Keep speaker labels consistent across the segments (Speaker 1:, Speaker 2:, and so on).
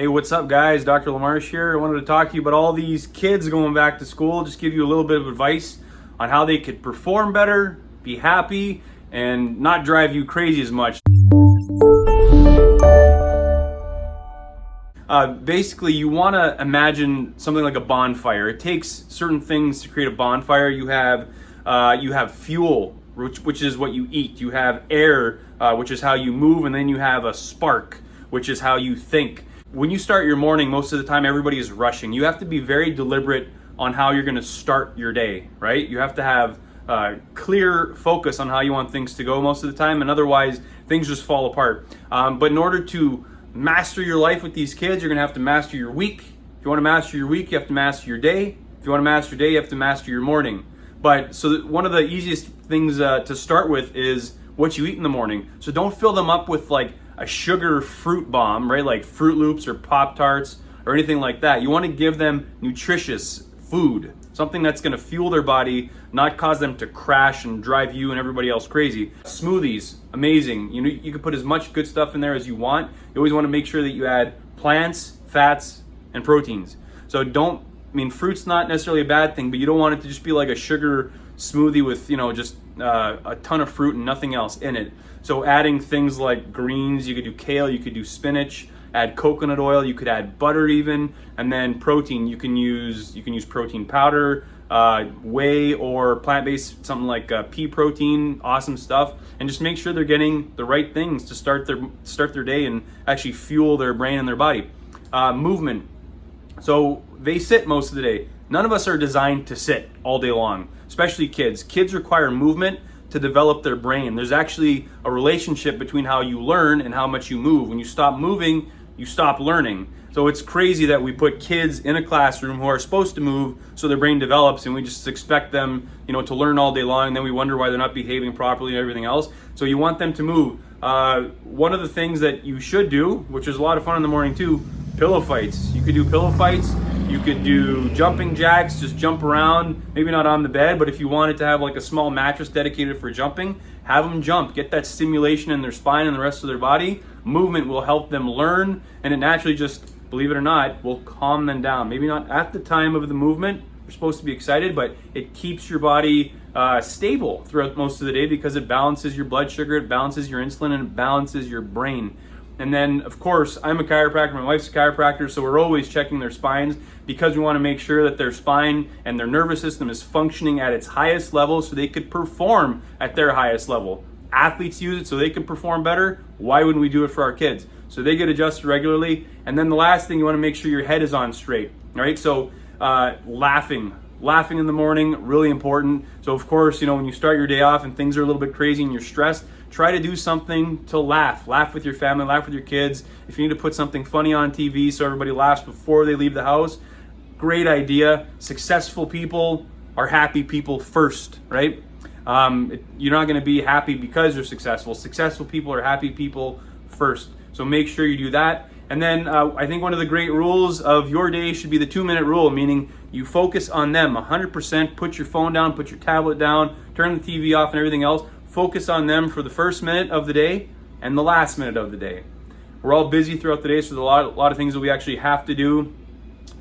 Speaker 1: Hey, what's up guys? Dr. Lamarche here. I wanted to talk to you about all these kids going back to school, just give you a little bit of advice on how they could perform better, be happy, and not drive you crazy as much. Basically, you want to imagine something like a bonfire. It takes certain things to create a bonfire. You have fuel, which is what you eat. You have air, which is how you move, and then you have a spark, which is how you think. When you start your morning, most of the time everybody is rushing. You have to be very deliberate on how you're going to start your day, right? You have to have clear focus on how you want things to go most of the time, and otherwise things just fall apart. But in order to master your life with these kids, you're going to have to master your week. If you want to master your week, you have to master your day. If you want to master your day, you have to master your morning. But so one of the easiest things to start with is what you eat in the morning. So don't fill them up with like a sugar fruit bomb, right? Like Fruit Loops or Pop-Tarts or anything like that. You want to give them nutritious food, something that's going to fuel their body, not cause them to crash and drive you and everybody else crazy. Smoothies, amazing. You know, you can put as much good stuff in there as you want. You always want to make sure that you add plants, fats, and proteins. So fruit's not necessarily a bad thing, but you don't want it to just be like a sugar smoothie with, just a ton of fruit and nothing else in it. So adding things like greens, you could do kale, you could do spinach, add coconut oil, you could add butter even, and then protein. You can use protein powder, whey, or plant-based, something like pea protein, awesome stuff. And just make sure they're getting the right things to start their day and actually fuel their brain and their body. Movement. So they sit most of the day. None of us are designed to sit all day long, especially kids. Kids require movement to develop their brain. There's actually a relationship between how you learn and how much you move. When you stop moving, you stop learning. So it's crazy that we put kids in a classroom who are supposed to move so their brain develops, and we just expect them, to learn all day long, and then we wonder why they're not behaving properly and everything else. So you want them to move. One of the things that you should do, which is a lot of fun in the morning too, pillow fights. You could do pillow fights. You could do jumping jacks, just jump around, maybe not on the bed, but if you wanted to have like a small mattress dedicated for jumping, have them jump. Get that stimulation in their spine and the rest of their body. Movement will help them learn, and it naturally just, believe it or not, will calm them down. Maybe not at the time of the movement, you're supposed to be excited, but it keeps your body stable throughout most of the day because it balances your blood sugar, it balances your insulin, and it balances your brain. And then, of course, I'm a chiropractor, my wife's a chiropractor, so we're always checking their spines because we want to make sure that their spine and their nervous system is functioning at its highest level so they could perform at their highest level. Athletes use it so they can perform better. Why wouldn't we do it for our kids? So they get adjusted regularly. And then the last thing, you want to make sure your head is on straight, all right? So laughing in the morning, really important. So of course, when you start your day off and things are a little bit crazy and you're stressed, try to do something to laugh. Laugh with your family, laugh with your kids. If you need to put something funny on TV so everybody laughs before they leave the house, great idea. Successful people are happy people first, right? You're not going to be happy because you're successful. Successful people are happy people first. So make sure you do that. And then I think one of the great rules of your day should be the 2-minute rule, meaning you focus on them 100%, put your phone down, put your tablet down, turn the TV off and everything else. Focus on them for the first minute of the day and the last minute of the day. We're all busy throughout the day, so there's a lot of things that we actually have to do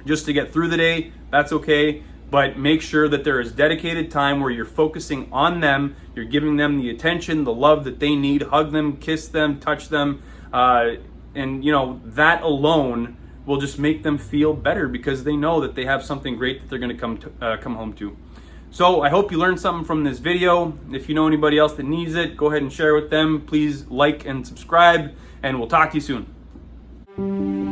Speaker 1: just to get through the day. That's okay, but make sure that there is dedicated time where you're focusing on them, you're giving them the attention, the love that they need. Hug them, kiss them, touch them, and that alone will just make them feel better because they know that they have something great that they're going to come home to. So I hope you learned something from this video. If you know anybody else that needs it, go ahead and share with them. Please like and subscribe, and we'll talk to you soon.